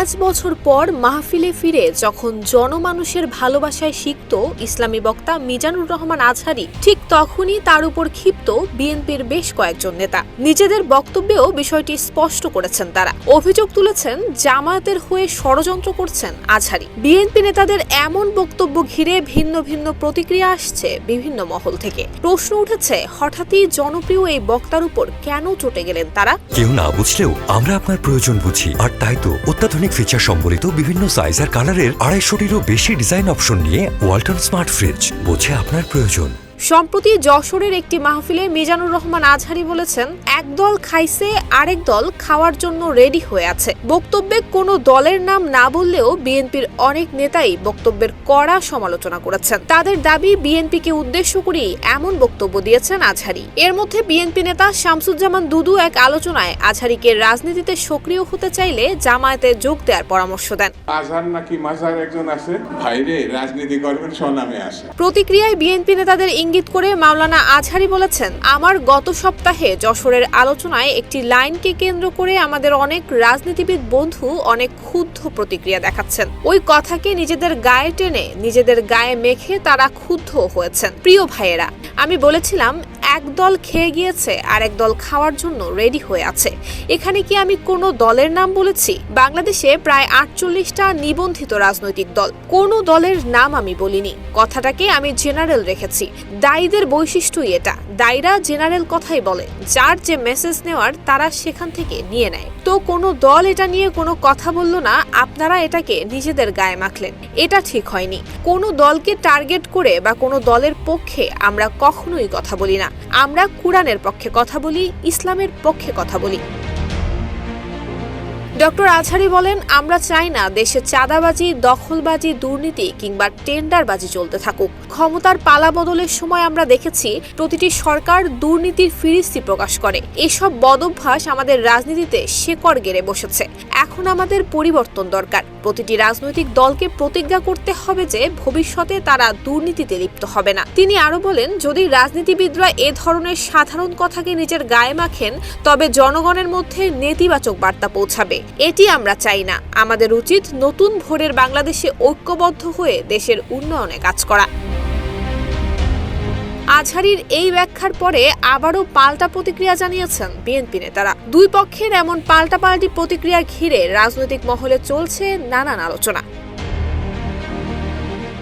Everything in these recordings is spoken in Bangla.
5 বছর পর মাহফিলে ফিরে যখন জনমানুষের ভালোবাসায় সিক্ত ইসলামী বক্তা মিজানুর রহমান আজহারী, ঠিক তখনই তার উপর ক্ষিপ্ত বিএনপির বেশ কয়েকজন নেতা। নিজেদের বক্তব্যেও বিষয়টি স্পষ্ট করেছেন তারা। অভিযোগ তুলেছেন জামায়াতের হয়ে ষড়যন্ত্র করছেন আজহারী। বিএনপি নেতাদের এমন বক্তব্য ঘিরে ভিন্ন ভিন্ন প্রতিক্রিয়া আসছে বিভিন্ন মহল থেকে। প্রশ্ন উঠেছে, হঠাৎই জনপ্রিয় এই বক্তার উপর কেন চটে গেলেন তারা? কেউ না বুঝলেও আমরা আপনার প্রয়োজন বুঝি, আর তাই তো অত্যাধুনিক ফিচার সম্বলিত বিভিন্ন সাইজ আর কালারের 250-টিরও বেশি ডিজাইন অপশন নিয়ে ওয়ালটন স্মার্ট ফ্রিজ বোঝে আপনার প্রয়োজন। সম্প্রতি যশোরের একটি মাহফিলে মিজানুর রহমান আজহারী বলেছেন, এক দল খাইছে, আরেক দল খাওয়ার জন্য রেডি হয়ে আছে। বক্তব্যে কোনো দলের নাম না বললেও বিএনপির অনেক নেতাই বক্তব্যের কড়া সমালোচনা করেছেন। তাদের দাবি, বিএনপিকে উদ্দেশ্য করেই এমন বক্তব্য দিয়েছেন আজহারী। এর মধ্যে বিএনপি নেতা শামসুজ্জামান দুদু এক আলোচনায় আজহারীকে রাজনীতিতে সক্রিয় হতে চাইলে জামায়াতে যোগ দেওয়ার পরামর্শ দেন। আজহার নাকি মাজার একজন আছে, ভাইরে রাজনীতি করবেন স্বনামে আসে। প্রতিক্রিয়ায় বিএনপি নেতাদের ইঙ্গিত করে মাওলানা আজহারী বলেছেন, আমার গত সপ্তাহে যশোরের আলোচনায় একটি লাইনকে কেন্দ্র করে আমাদের অনেক রাজনীতিবিদ বন্ধু অনেক ক্ষুব্ধ প্রতিক্রিয়া দেখাচ্ছেন। ওই কথাকে নিজেদের গায়ে টেনে, নিজেদের গায়ে মেখে তারা ক্ষুব্ধ হয়েছেন। প্রিয় ভাইয়েরা, আমি বলেছিলাম এক দল খেয়ে গিয়েছে আর এক দল খাওয়ার জন্য রেডি হয়ে আছে। এখানে কি আমি কোনো দলের নাম বলেছি? বাংলাদেশে প্রায় 48টা নিবন্ধিত রাজনৈতিক দল, কোনো দলের নাম আমি বলিনি। কথাটাকে আমি জেনারেল রেখেছি। দায়ীদের বৈশিষ্ট্যই এটা, দায়ীরা জেনারেল কথাই বলে, যার যে মেসেজ নেওয়ার তারা সেখান থেকে নিয়ে নেয়। তো কোনো দল এটা নিয়ে কোনো কথা বলল না, আপনারা এটাকে নিজেদের গায়ে মাখলেন। এটা ঠিক হয়নি। কোনো দলকে টার্গেট করে বা কোনো দলের পক্ষে আমরা কখনোই কথা বলি না। আমরা কুরআনের পক্ষে কথা বলি, ইসলামের পক্ষে কথা বলি। ডক্টর আজহারী বলেন, আমরা চাই না দেশে চাঁদাবাজি, দখলবাজি, দুর্নীতি কিংবা টেন্ডারবাজি চলতে থাকুক। ক্ষমতার পালা বদলের সময় আমরা দেখেছি প্রতিটি সরকার দুর্নীতির ফিরিস্তি প্রকাশ করে। এসব বদভ্যাস আমাদের রাজনীতিতে শেকড় গেড়ে বসেছে। এখন আমাদের পরিবর্তন দরকার। প্রতিটি রাজনৈতিক দলকে প্রতিজ্ঞা করতে হবে যে ভবিষ্যতে তারা দুর্নীতিতে লিপ্ত হবে না। তিনি আরো বলেন, যদি রাজনীতিবিদরা এ ধরনের সাধারণ কথাকে নিজের গায়ে মাখেন, তবে জনগণের মধ্যে নেতিবাচক বার্তা পৌঁছাবে। এটি আমরা চাই না। আমাদের উচিত নতুন ভোরের বাংলাদেশে ঐক্যবদ্ধ হয়ে দেশের উন্নয়নে কাজ করা। আজহারীর এই ব্যাখ্যার পরে আবারও পাল্টা প্রতিক্রিয়া জানিয়েছেন বিএনপি নেতারা। দুই পক্ষের এমন পাল্টাপাল্টি প্রতিক্রিয়া ঘিরে রাজনৈতিক মহলে চলছে নানান আলোচনা।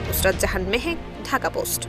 নুসরাত জাহান মেহেক, ঢাকা পোস্ট।